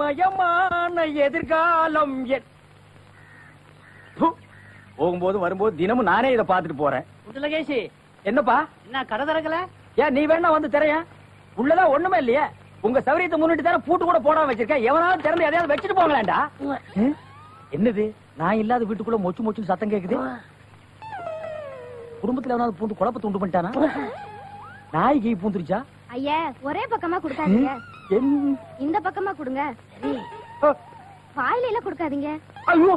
ஒளிமயமான எதிர்காலம் போகும்போது வரும்போது தினமும் நானே இதை பாத்துட்டு போறேன். லகேஷ், என்னப்பா என்ன கடை திறக்கல? ஏன் நீ வேணா வந்து திரைய? உள்ளதான் ஒண்ணுமே இல்லையே. உங்க சௌரியத்தை முன்னிட்டு தானே பூட்டு கூட போடாம வச்சிருக்கேன். எவனாவது திறந்து எதையாவது வச்சுட்டு போங்களாண்டா. என்னது நான் இல்லாத வீட்டுக்குள்ள மொச்சு மொச்சுன்னு சத்தம் கேக்குது? குடும்பத்துல எவனாவது பூந்து குழப்பத்தை உண்டு பண்ணிட்டானா? நாய்க்கு பூந்துருச்சா? ஐயா ஒரே பக்கமா கொடுக்காதீங்க, இந்த பக்கமா கொடுங்க. வாயில கொடுக்காதீங்க, ஐயோ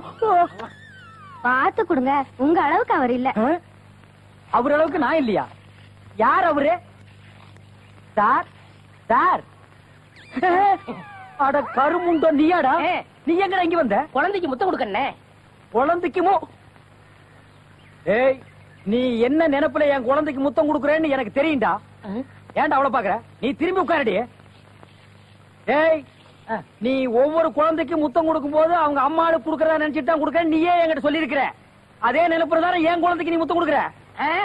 பார்த்து கொடுங்க. உங்க அளவுக்கு அவர் இல்ல. அவர் அளவுக்கு நான் இல்லையா? யார் அவரு? சார் சார், அட கருமுண்டோ நீயாடா? நீ எங்க இங்க வந்த? குழந்தைக்கு முத்தம் கொடுக்கண்ணே. குழந்தைக்குமோ? ஏய், நீ என்ன நினைப்புல என் குழந்தைக்கு முத்தம் கொடுக்குறேன்னு எனக்கு தெரியும்டா. ஏன்டா அவ்வளவு பாக்குற? நீ திரும்பி உட்காரடி. ஏய், நீ ஒவ்வொரு குழந்தைக்கு முத்தம் கொடுக்கும் போது அவங்க அம்மாளுக்கு கொடுக்கறதா நினைச்சிட்டு தான் கொடுக்க. நீயே என்கிட்ட சொல்லி இருக்கிற. அதே நினைப்புறதான என் குழந்தைக்கு நீ முத்தம் கொடுக்குற.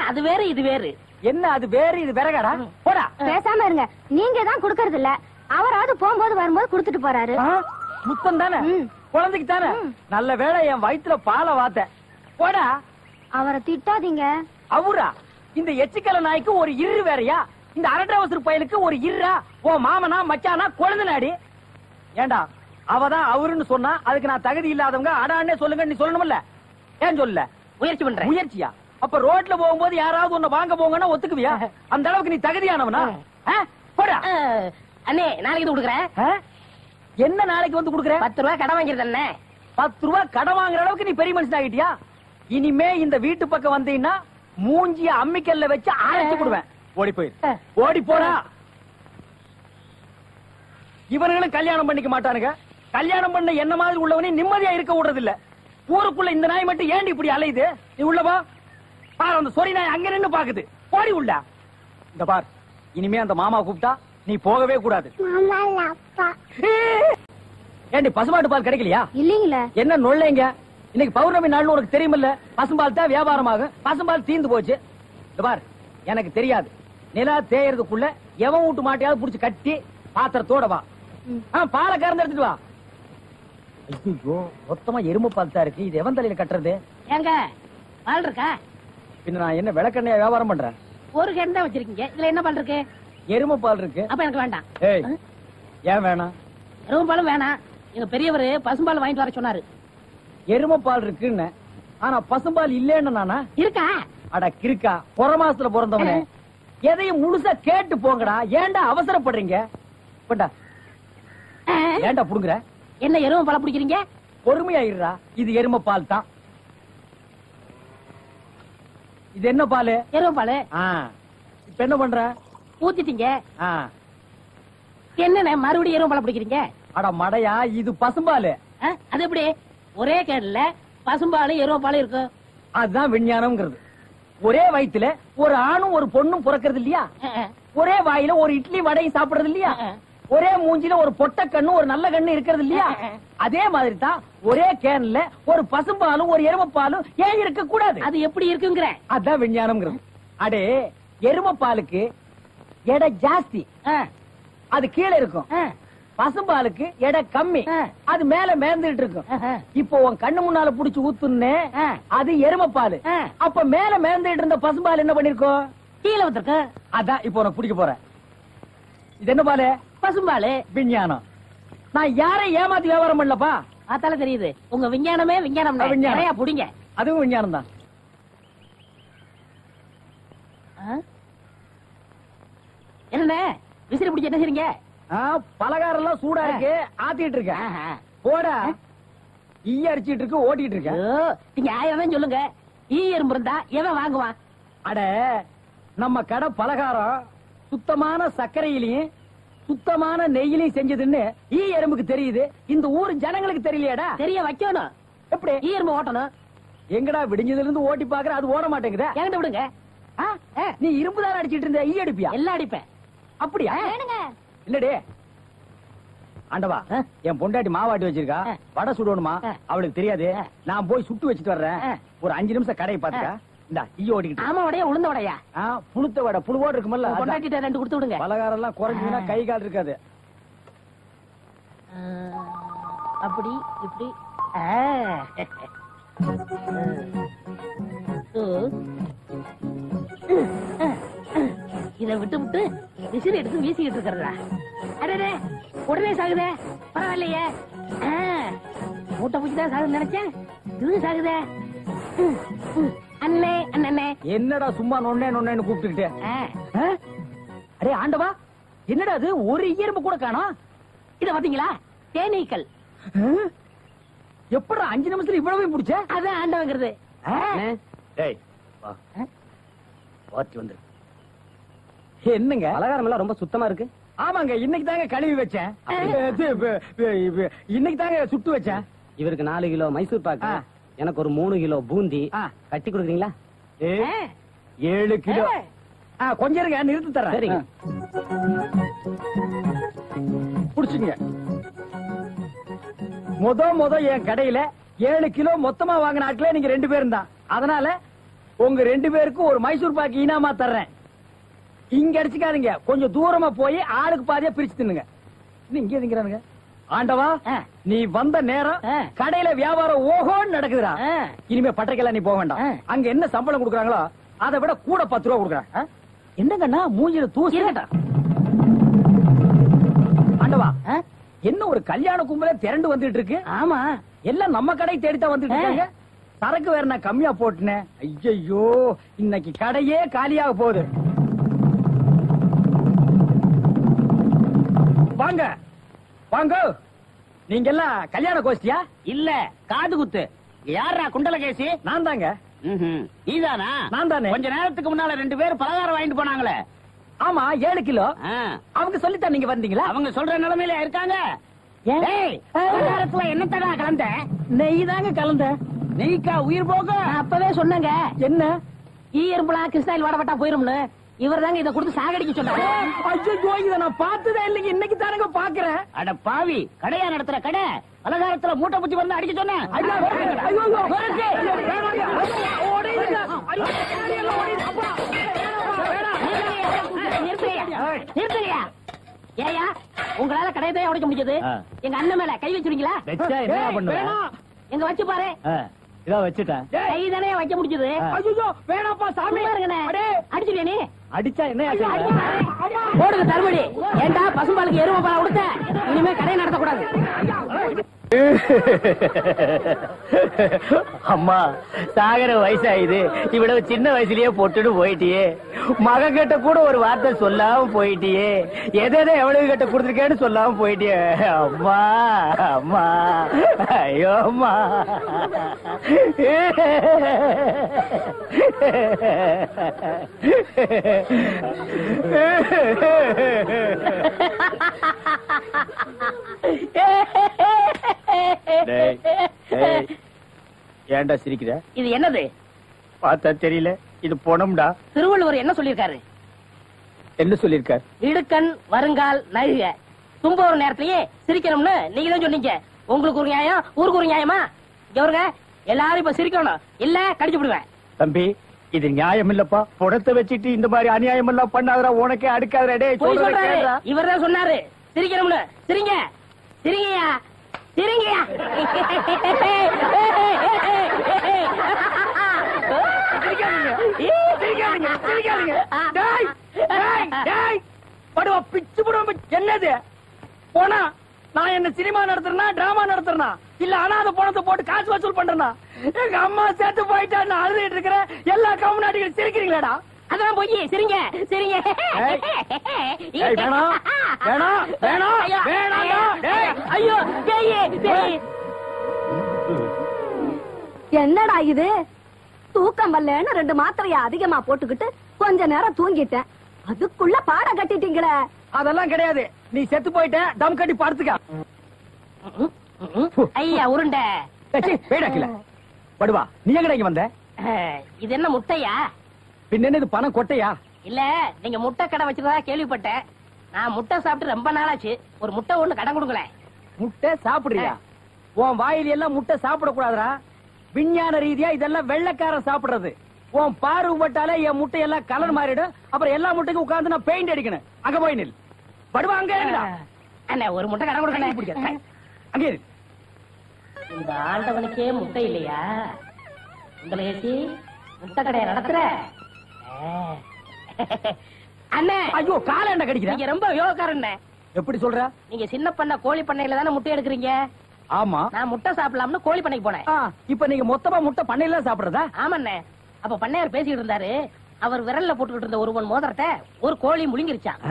அது வேறு இது வேறு. என்ன அது வேறு இது வேறகாடா? போடா. பேசாம இருங்க. நீங்க தான் கொடுக்கறது இல்ல, அவராவது போகும்போது வரும்போது கொடுத்துட்டு போறாரு. முத்தம் தானே குழந்தைக்கு தானே? நல்ல வேளை என் வயிற்றுல பாலை வாத்த. போடா. அவரை திட்டாதீங்க. அவரா? இந்த எச்சிக்கல நாய்க்கு ஒரு இரு வேறையா? இந்த அரட்டவசர் பயலுக்கு ஒரு இருரா? ஓ மாமனா மச்சானா குழந்தை? ஏண்டா அவதான் அவருன்னு சொன்னா அதுக்கு நான் தகுதி இல்லாதவங்க அடான்னே சொல்லுங்க நீ சொல்லணும்ல? ஏன் சொல்ல? முயற்சி பண்றேன். முயற்சியா? அப்ப ரோட்ல போகும்போது யாராவது உன்னை வாங்க போங்கன்னா ஒத்துக்குவியா? அந்த அளவுக்கு நீ தகுதியானவனா? போடா. அண்ணே நாளைக்கு கொடுக்குறேன். என்ன நாளைக்கு வந்து கொடுக்குறேன்? 10 ரூபாய் கடன் வாங்கிறது அண்ணே. 10 ரூபாய் கடன் வாங்குற அளவுக்கு நீ பெரிய மனுஷன் ஆகிட்டியா? இனிமே இந்த வீட்டு பக்கம் வந்தீங்கன்னா மூஞ்சிய அம்மிக்கல்ல வச்சு அரைச்சு கொடுவேன். ஓடி போய் ஓடி போடா. இவர்களும் கல்யாணம் பண்ணிக்க மாட்டானுங்க. கல்யாணம் பண்ண என்ன மாதிரி உள்ளவனே நிம்மதியா இருக்க விடுறது இல்ல. ஊருக்குள்ள இந்த நாய் மட்டும் ஏண்டி இப்படி அலையுது? நீ உள்ளவா பாரு. அந்த சொறி நாய் அங்க நின்னு பாக்குது. ஓடி உள்ள. இந்த பார், இனிமே அந்த மாமா கூப்பிட்டா நீ போகவே கூடாது. ஏண்டி பசுமாட்டு பால் கிடைக்கலையா? இல்லீங்களே. என்ன நொல்லைங்க? இன்னைக்கு பௌர்ணமி நாள்னு உனக்கு தெரியுமில்ல? பசும்பால் தான் வியாபாரமாகும். பசும்பால் தீந்து போச்சு. இந்த பார், எனக்கு தெரியாது. நிலா தேயறதுக்குள்ள எவன் வீட்டு மாட்டையாவது புடிச்சு கட்டி பாத்திரத்தோட வா. பாலை கறந்து எடுத்துட்டு வா. ஐயோ, மொத்தமா எருமை பால் தான் இருக்கு. இது எவன் தலையில கட்டுறது? ஏங்க பால் இருக்கா? பின்ன நான் என்ன விளக்கெண்ணையா வியாபாரம் பண்றேன்? ஒரு கேன் தான் வச்சிருக்கீங்க. இதுல என்ன பால் இருக்கு? எருமை பால் இருக்கு. அப்ப எனக்கு வேண்டாம். ஏய், ஏன் வேணாம்? எருமை பாலும் வேணாம். எங்க பெரியவர் பசும்பால் வாங்கிட்டு வர சொன்னாரு. எருமை பால் இருக்குன்னு, ஆனா பசும்பால் இல்லன்னு நானா? இருக்கா? அட கிறுக்கா, புற மாசத்துல பிறந்தவனே, எதையும் முழுசா கேட்டு போங்கடா. ஏன்டா அவசரப்படுறீங்க? ஏன்டா புடுங்குற? என்ன எருமை பால் பிடிக்கிறீங்க? பொறுமையா இருடா. இது எருமை பால் தான். இது என்ன பால்? எருமை பால். இப்ப என்ன பண்ற? ஊத்திட்டீங்க. என்ன மறுபடியும் எருமை பால் பிடிக்கிறீங்க? அட மடையா, இது பசும்பால். அது எப்படி ஒரே கேன்ல பசும்பால் எருமை பால் இருக்கு? அதுதான் விஞ்ஞானம்ங்கிறது. ஒரே வயித்துல ஒரு ஆணும் ஒரு பொண்ணும் பிறக்கிறது இல்லையா? ஒரே வாயில ஒரு இட்லி வடையும் சாப்பிடுறது இல்லையா? ஒரே மூஞ்சில ஒரு பொட்ட கண்ணு ஒரு நல்ல கண்ணு இருக்கிறது இல்லையா? அதே மாதிரி தான் ஒரே கேன்ல ஒரு பசும்பாலும் ஒரு எருமைப்பாலும் ஏன் இருக்க கூடாது? அது எப்படி இருக்குங்கிற? அதான் விஞ்ஞானம்ங்கிறது. அடே, எருமைப்பாலுக்கு எடை ஜாஸ்தி, அது கீழே இருக்கும். பசும்பாலுக்கு எடை கம்மி, அது மேல மேந்துட்டு இருக்கும். இப்போ உன் கண்ணு முன்னால புடிச்சு ஊத்துன்னு அது எருமைப்பால். அப்ப மேல மேந்துட்டு இருந்த பசும்பால் என்ன பண்ணிருக்கோம்? கீழே வந்துருக்கு. அதான் இப்போ உனக்கு பிடிக்க போறேன். இது என்ன பாலு? பசும்பால். விஞ்ஞானம். நான் யாரை ஏமாத்தி வியாபாரம் பண்ணலப்பா. அதால தெரியுது உங்க விஞ்ஞானமே விஞ்ஞானம். நிறைய புடிங்க. அதுவும் விஞ்ஞானம் தான். என்ன விசிறி பிடிச்ச என்ன செய்றீங்க? பலகாரம் எல்லாம் சூடா இருக்கு, ஆத்திட்டு இருக்கேன். போடா. ஈ அடிச்சிட்டு இருக்கு, ஓட்டிட்டு இருக்கேன். நீங்க 1000 சொல்லுங்க. ஈ எறும்பு இருந்தா எவன் வாங்குவான்? அட, நம்ம கடை பலகாரம் சுத்தமான சர்க்கரையிலையும் சுத்தமான நெய்யிலையும் செஞ்சதுன்னு ஈ எறும்புக்கு தெரியுது. இந்த ஊர் ஜனங்களுக்கு தெரியலையாடா? தெரிய வைக்கணும். எப்படி? ஈ எறும்பு ஓட்டணும். எங்கடா விடிஞ்சதுல இருந்து ஓட்டி பாக்குற, அது ஓட மாட்டேங்குது. என்கிட்ட விடுங்க. நீ இரும்பு தானே அடிச்சிட்டு இருந்த, ஈ அடிப்பியா? எல்லாம் அடிப்பேன். அப்படியா? இல்லடே ஆண்டவா, என் பொண்டாட்டி மாவாட்டி வச்சிருக்கா, வடை சுடணுமா? அவளுக்கு தெரியாது. நான் போய் சுட்டு வச்சுட்டு வர்றேன். ஒரு 5 நிமிஷம் கடையை பாத்துக்க. இந்த ஈ ஓடிக்கிட்டு. ஆமா, வடையா உளுந்த வடையா? புளுத்த வடை, புழுவோடு இருக்குமல்ல. பொண்டாட்டிட்ட 2 கொடுத்து விடுங்க. பலகாரம் எல்லாம் குறைஞ்சுன்னா கை கால் இருக்காது. அப்படி இப்படி இத விட்டு விட்டு விசிறி எடுத்து வீசிக்கிட்டு இருக்கிறதா? அடே உடனே சாகுதே, பரவாயில்லையே. மூட்டை பூச்சிதான் சாகுது நினைச்சேன், இது சாகுதே. அண்ணே அண்ணே, என்னடா சும்மா நொண்ணே நொண்ணேன்னு கூப்பிட்டுக்கிட்டு? அடே ஆண்டவா, என்னடா அது ஒரு இயற்பு கூட காணோம்? இத பாத்தீங்களா? தேனீக்கள். எப்படா 5 நிமிஷத்துல இவ்வளவு பிடிச்ச? அதான் ஆண்டவங்கிறது. என்னங்க பலகாரம் எல்லாம் ரொம்ப சுத்தமா இருக்கு. ஆமாங்க, இன்னைக்கு தாங்க கழுவி வச்சேன், இன்னைக்கு தாங்க சுட்டு வச்சேன். இவருக்கு 4 கிலோ மைசூர் பாக்கு, எனக்கு ஒரு 3 கிலோ பூந்தி கட்டி கொடுக்குறீங்களா? 7 கிலோ. கொஞ்சம் இருங்க, நிறுத்தி தரேன். சரிங்க. புடிச்சுங்க. முத என் கடையில 7 கிலோ மொத்தமா வாங்கின ஆட்களே நீங்க 2 பேரும் தான். அதனால உங்க 2 பேருக்கும் ஒரு மைசூர் பாக்கு இனாமா தர்றேன். இங்க அடிச்சுக்காதீங்க, கொஞ்சம் தூரமா போய் ஆளுக்கு பாதியா பிரிச்சு தின்னுங்க. இங்க திங்கிறானுங்க. ஆண்டவா, நீ வந்த நேரம் கடையில வியாபாரம் ஓஹோன்னு நடக்குதுடா. இனிமே பட்டறைக்கெல்லாம் நீ போக வேண்டாம். அங்க என்ன சம்பளம் கொடுக்குறாங்களோ அதை விட கூட 10 ரூபா கொடுக்குறாங்க. என்னங்கண்ணா மூஞ்சில தூசி? ஆண்டவா, என்ன ஒரு கல்யாண கும்பலே திரண்டு வந்துட்டு இருக்கு? ஆமா, எல்லாம் நம்ம கடை தேடித்தான் வந்துட்டு இருக்காங்க. சரக்கு வேற நான் கம்மியா போட்டுனேன். ஐயோ, இன்னைக்கு கடையே காலியாக போகுது. வாங்க வாங்க, நீங்க எல்லாம் கல்யாண கோஷ்டியா? இல்ல, காது குத்து. யாரா குண்டலகேசி? நான் தாங்க. நீதானா? நான் தானே. கொஞ்ச நேரத்துக்கு முன்னால 2 பேர் பலகாரம் வாங்கிட்டு போனாங்களே. ஆமா, 7 கிலோ. அவங்க சொல்லித்தான் நீங்க வந்தீங்களா? அவங்க சொல்ற நிலைமையில இருக்காங்க. பலகாரத்துல என்னத்தடா கலந்த? நெய் தாங்க கலந்த. நெய்க்கா உயிர் போக? அப்பவே சொன்னங்க. என்ன? ஈயர்புலாம் கிருஷ்ணாயில் வாடப்பட்டா போயிரும்னு. இவர் தாங்க இதை கொடுத்து சாகடிக்க சொன்னாரு. ஐயோ, இதை நான் பார்த்ததே இல்லைங்க, இன்னைக்கு தானங்க பாக்குறேன். அட பாவி, கடையா நடத்துற கடை, பலகாரத்துல மூட்டை பூச்சி வந்து அடிக்க சொன்ன. நிறுத்துங்கயா. ஏயா, உங்களால கடையதே உடைக்க முடிஞ்சது, எங்க அண்ணன் மேல கை வச்சுருவீங்களா? எங்க வச்சு பாரு. இதான் வச்சுட்டேன். கை தானே வைக்க முடிஞ்சது. வேணாப்பா சாமி, அடிச்சுடியா நீ? அடிச்சா என்ன போடுங்க தருமடி. ஏண்டா பசும்பாலுக்கு எருமை பால் கொடுத்த? இனிமே கடை நடத்தக்கூடாது. அம்மா, சாகர வயசாயுது, இவ்வளவு சின்ன வயசுலயே போட்டுட்டு போயிட்டியே. மகன் கிட்ட கூட ஒரு வார்த்தை சொல்லாம போயிட்டியே. எதை எவ்வளவு கிட்ட கொடுத்துருக்கேன்னு சொல்லாம போயிட்டியே. அம்மா அம்மா, ஐயோ அம்மா. ஏன்டா சிரிக்கிற? இது என்னது? பார்த்தா தெரியல, இது பொணம்டா. திருவள்ளுவர் என்ன சொல்லிருக்காரு? என்ன சொல்லிருக்காரு? இடுக்கண் வருங்கால் நழுக. தும்ப ஒரு நேரத்திலேயே சிரிக்கணும்னு நீங்க தான் சொன்னீங்க. உங்களுக்கு ஒரு நியாயம், ஊருக்கு ஒரு நியாயமா? இவருங்க எல்லாரும் இப்ப சிரிக்கணும், இல்ல கடிச்சு விடுவேன். தம்பி, இது நியாயம் இல்லப்பா. புடத்தை வச்சுட்டு இந்த மாதிரி அநியாயம் எல்லாம் பண்ணாதரா, உனக்கே அடுக்காதரா. இவர் தான் சொன்னாரு சிரிக்கணும்னு. சிரிங்க சிரிங்கயா, சிரிங்கயா. என்னது போனா? நான் என்ன சினிமா நடத்துறேனா, டிராமா நடத்துறேனா, இல்ல அனாதை பணத்தை போட்டு காசு வசூல் பண்றேனா? எங்க அம்மா சேர்த்து போயிட்டா நான் அழுதுட்டு இருக்கிறேன். எல்லா கம்முனாட்டிகள் சிரிக்கிறீங்களாடா? அதான் போய் சிரிங்க சிரிங்க. வேணாம் வேணாம் வேணாம் வேணாம். ஐயோ, என்னடா இது? தூக்கம் வரலன்னு 2 மாத்திரைய அதிகமா போட்டுக்கிட்டு கொஞ்ச நேரம் தூங்கிட்டேன். அதுக்குள்ள பாடம் கட்டிட்டீங்களே. அதெல்லாம் கிடையாது, நீ செத்து போயிட்ட, தம் கட்டி படுத்துக்க. ஐயா உருண்டை வேடாக்கல படுவா. நீ எங்கடா இங்க வந்த? இது என்ன முட்டையா? பின்ன இது பணம் கொட்டையா? இல்ல, நீங்க முட்டை கடை வச்சிருந்தா கேள்விப்பட்டேன். நான் முட்டை சாப்பிட்டு ரொம்ப நாளாச்சு. ஒரு முட்டை ஒண்ணு கடன் கொடுங்களேன். முட்டை சாப்பிடுறியா? உன் வாயில எல்லாம் முட்டை சாப்பிட கூடாதுடா. விஞ்ஞான ரீதியா இதெல்லாம் வெள்ளைக்காரன் சாப்பிடுறது. உன் பார்வை பட்டாலே என் முட்டை எல்லாம் கலர் மாறிடும். அப்புறம் எல்லா முட்டைக்கும் உட்கார்ந்து நான் பெயிண்ட் அடிக்கணும். அங்க போய் நில். படுவா அங்க. அண்ணா, ஒரு முட்டை கடன் கொடுக்கணும். அங்கே இரு. இந்த ஆண்டவனுக்கே முட்டை இல்லையா? உங்களை ஏசி முட்டை கடையை நடத்துற அண்ணே. ஐயோ கால என்ன கடிக்கிற? நீங்க ரொம்ப யோகக்காரண்ணே. எப்படி சொல்ற? நீங்க சின்ன பண்ண கோழி பண்ணையில தானே முட்டை எடுக்கிறீங்க? ஆமா. நான் முட்டை சாப்பிடலாம்னு கோழி பண்ணைக்கு போனேன். இப்ப நீங்க மொத்தமா முட்டை பண்ணையில சாப்பிடுறதா? ஆமாண்ணே. அப்ப பண்ணையார் பேசிட்டு இருந்தாரு. அவர் விரல்ல போட்டுக்கிட்டு இருந்த ஒரு மோதிரத்தை ஒரு கோழி முழுங்கிருச்சான்.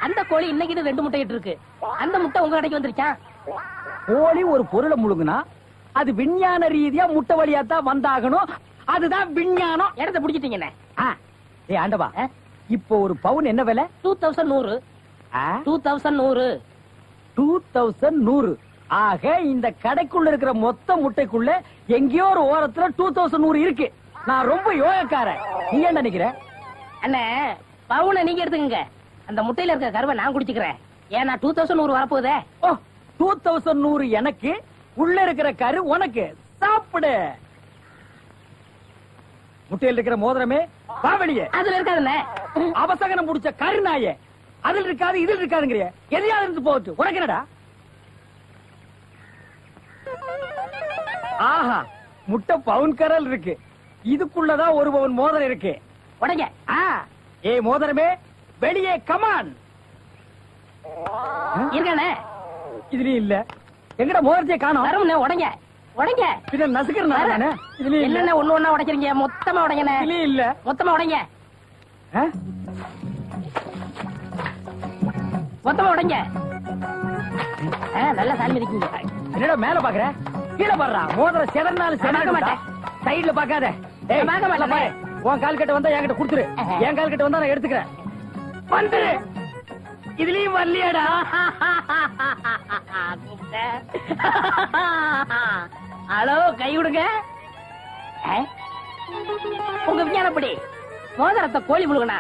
அந்த கோழி இன்னைக்கு 2 முட்டை இட்டு இருக்கு. அந்த முட்டை உங்க கடைக்கு வந்துருச்சான். கோழி ஒரு பொருளை முழுங்குனா அது விஞ்ஞான ரீதியா முட்டை வழியா தான் வந்தாகணும். அதுதான் விஞ்ஞானம். இடத்த பிடிச்சிட்டீங்கண்ணே. ஏய் ஆண்டவா, இப்போ ஒரு பவுன் என்ன விலை? 2100. 2100. 2100. ஆக இந்த கடைக்குள்ள இருக்கிற மொத்த முட்டைக்குள்ள எங்கேயோ ஒரு ஓரத்துல 2100 இருக்கு. நான் ரொம்ப யோகக்காரன். நீ என்ன நினைக்கிற? அண்ணே, பவுனை நீங்க எடுத்துக்கங்க. அந்த முட்டையில இருக்க கருவை நான் குடிச்சுக்கிறேன். ஏன்னா 2100 வரப்போகுதே. 2100 எனக்கு, உள்ள இருக்கிற கரு உனக்கு. சாப்பிடு. முட்டையில் இருக்கிற மோதிரமே வா வெளியே. அதுல இருக்காதுண்ணே. அவசகனம் முடிச்ச கருநாயே. அதுல இருக்காது இதில் இருக்காதுங்கிறிய. எதையாவது இருந்து போட்டு உனக்கு என்னடா? ஆஹா, முட்டை பவுன் கரல் இருக்கு. இதுக்குள்ளதான் ஒரு பவுன் மோதிரம் இருக்கு. உடைங்க. ஏய் மோதிரமே வெளியே கமான். இருக்கானே இதுலயும் இல்ல. எங்கடா மோதிரத்தையே காணோம். வரும்ண்ணே. உடைங்க உடைங்க. பின்ன நசுக்கிறேன் நானே. இதுலயும் இல்ல. என்னண்ணே ஒண்ணு ஒண்ணா உடைக்கிறீங்க? மொத்தமா உடைங்கண்ணே. இதுலயும் இல்ல. மொத்தமா உடைங்க. மொத்தமா உடைங்க. நல்லா சாமி இருக்கீங்க. என்னடா மேல பாக்குற? கீழே பாடுறா. மோதிரம் செதறினாலும் செதற மாட்டேன். சைடுல பாக்காத. உன் கால் கட்ட வந்தா என்கிட்ட குடுத்துரு. என் கால் கட்ட வந்தா நான் எடுத்துக்கிறேன். வந்துரு. இதுலயும் வரலையாடா? ஹலோ, கை விடுங்க. உங்க விஞ்ஞானப்படி மோதிரத்தை கோழி முழுகனா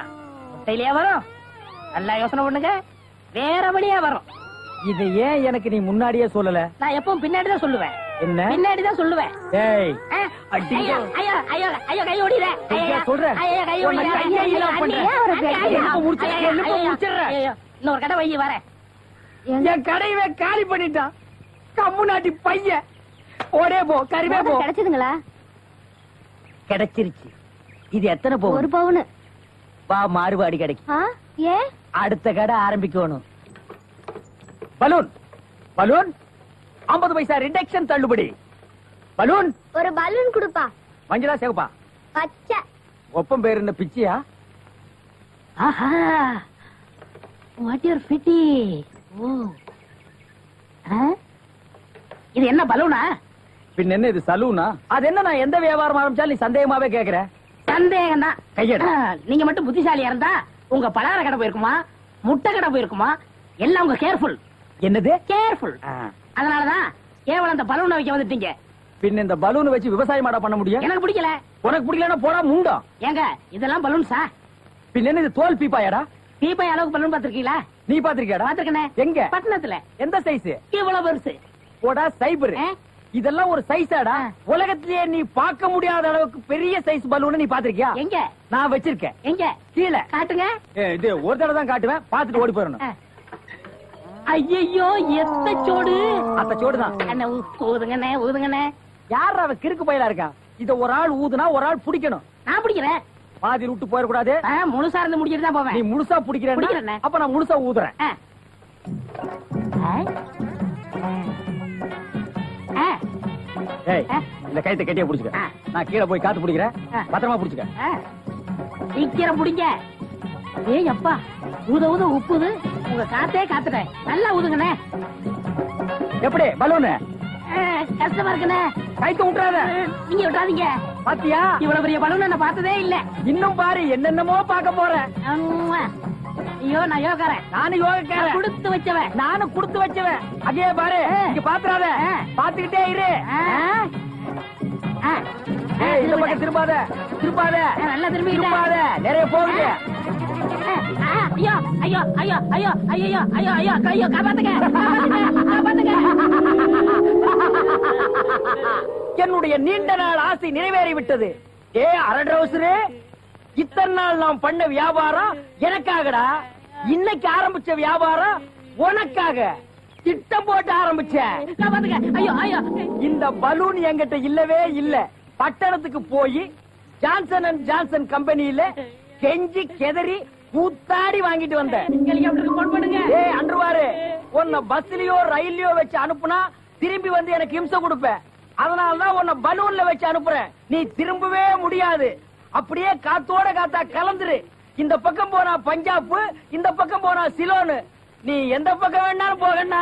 முட்டையிலேயே வரும். நல்லா யோசனை பண்ணுங்க. வேற வழியா வரும். இது ஏன் எனக்கு நீ முன்னாடியே சொல்லல? நான் எப்பவும் பின்னாடிதான் சொல்லுவேன். என்ன? பின்னாடிதான் சொல்லுவேன். ஏய் ஐயோ ஐயோ ஐயோ ஐயோ, கை ஓடிற. சொல்றேன். ஐயோ, கை ஓடிற. இன்னொரு கடை வை வரேன். என் கடையவே காலி பண்ணிட்டான். கம்மு நாட்டி பையன். ஓடே போ. கருவே போ. கிடைச்சதுங்களா? கிடைச்சிருச்சு. இது எத்தனை பவுன்? 1 பவுன். வா, மாறுபாடி கிடைக்கும். ஏன்? அடுத்த கடை ஆரம்பிக்கணும். பலூன் பலூன் 50 பைசா ரிடக்ஷன் தள்ளுபடி. பலூன். ஒரு பலூன் கொடுப்பா. மஞ்சளா சேவப்பா? பச்சை. ஒப்பம் பேர் என்ன பிச்சியா? ஆஹா, வாட் யூர் பிட்டி. ஓ, இது என்ன பலூனா? பின் என்ன இது சலூனா? அது என்ன, நான் எந்த வியாபாரம் ஆரம்பிச்சாலும் நீ சந்தேகமாவே கேக்குற. சந்தேகம் தான். கையெடு. நீங்க மட்டும் புத்திசாலியா இருந்தா உங்க பலகார கடை போயிருக்குமா, முட்டை கடை போயிருக்குமா? எல்லாம் உங்க கேர்ஃபுல். என்னது கேர்ஃபுல்? அதனாலதான் கேவலம் அந்த பலூனை வைக்க வந்துட்டீங்க. பின் இந்த பலூன் வச்சு விவசாயம் பண்ண முடியும்? எனக்கு பிடிக்கல. உனக்கு பிடிக்கலன்னா போடா முண்டம். ஏங்க, இதெல்லாம் பலூன்ஸா? பின் என்ன இது தோல் பீப்பாயாடா? பீப்பாய் அளவுக்கு பலூன் பாத்திருக்கீங்களா? நீ பாத்திருக்கியாடா? பாத்திருக்கனே. எங்க? பட்டணத்துல. எந்த சைஸ்? இவ்வளவு பெருசு. போடா சைபர். இதெல்லாம் ஒரு சைஸாடா? உலகத்திலேயே நீ பார்க்க முடியாத அளவுக்கு பெரிய சைஸ் பலூன் நீ பாத்திருக்கியா? எங்க? நான் வச்சிருக்கேன். எங்க? கீழே காட்டுங்க. இது ஒரு தடவை தான் காட்டுவேன். பாத்துட்டு ஓடி போயிடணும். ஐயோ, எத்த சோடு. அந்த சோடுதான். என்ன ஊதுங்கண்ணே, ஊதுங்கண்ணே. யார் அவ கிறுக்கு பயிலா இருக்கா? இத ஒரு ஆள் ஊதுனா ஒரு ஆள் பிடிக்கணும். நான் பிடிக்கிறேன். பாதி விட்டு போயிடக்கூடாது. முழுசா இருந்து முடிச்சிட்டு தான் போவேன். நீ முழுசா பிடிக்கிறேன். அப்ப நான் முழுசா ஊதுறேன். ஏய், இந்த கைத்தை கட்டியா புடிச்சுக்க. நான் கீழே போய் காத்து பிடிக்கிறேன். பத்திரமா புடிச்சுக்க. சீக்கிரம் பிடிங்க. ஏய் அப்பா, ஊத ஊத உப்புது. உங்க காத்தே காத்துட்டேன். நல்லா ஊதுங்கண்ணே. எப்படி பலூனு? கஷ்டமா இருக்குண்ணே. கைத்த விட்டுறாத. நீங்க விட்டாதீங்க. பாத்தியா, இவ்வளவு பெரிய பலூன் நான் பார்த்ததே இல்ல. இன்னும் பாரு, என்னென்னமோ பார்க்க போறேன். ஐயோ, நான் யோகாரன். நானும் யோகக்காரன். கொடுத்து வச்சவன். நானும் கொடுத்து வச்சவன். அதே பாரு, இங்க பாத்துறாத. பாத்துக்கிட்டே இரு. இந்த பக்கம் திரும்பாத. திரும்பாத. நல்லா திரும்பி திரும்பாத. நிறைய போகுது. ஐயோ ஐயோ ஐயோ ஐயோ ஐயோ ஐயோ ஐயோ ஐயோ, காப்பாத்துங்க, காப்பாத்துங்க. என்னுடைய நீண்ட நாள் ஆசை நிறைவேறிவிட்டது. ஏ அரட்ரவுசரே, இத்தனை நாள் நாம் பண்ண வியாபாரம் எனக்காகடா. இன்னைக்கு ஆரம்பிச்ச வியாபாரம் உனக்காக. திட்டம் போட்டு ஆரம்பிச்சேன். காப்பாத்துங்க. ஐயோ ஐயோ. இந்த பலூன் என்கிட்ட இல்லவே இல்ல. பட்டணத்துக்கு போய் ஜான்சன் அண்ட் ஜான்சன் கம்பெனியில கெஞ்சி கெதறி கூத்தாடி வாங்கிட்டு வந்தேன். ஹெலிகாப்டருக்கு போன் பண்ணுங்க. ஏய் அன்றுவாரு, உன்னை பஸ்லயோ ரயில்லயோ வச்சு அனுப்புனா திரும்பி வந்து எனக்கு இம்சை கொடுப்ப. அதனாலதான் உன்னை பலூன்ல வச்சு அனுப்புறேன். நீ திரும்பவே முடியாது. அப்படியே காத்தோட காத்தா கலந்துரு. இந்த பக்கம் போனா பஞ்சாப், இந்த பக்கம் போனா சிலோனு. நீ எந்த பக்கம் வேணாலும் போகண்ணா.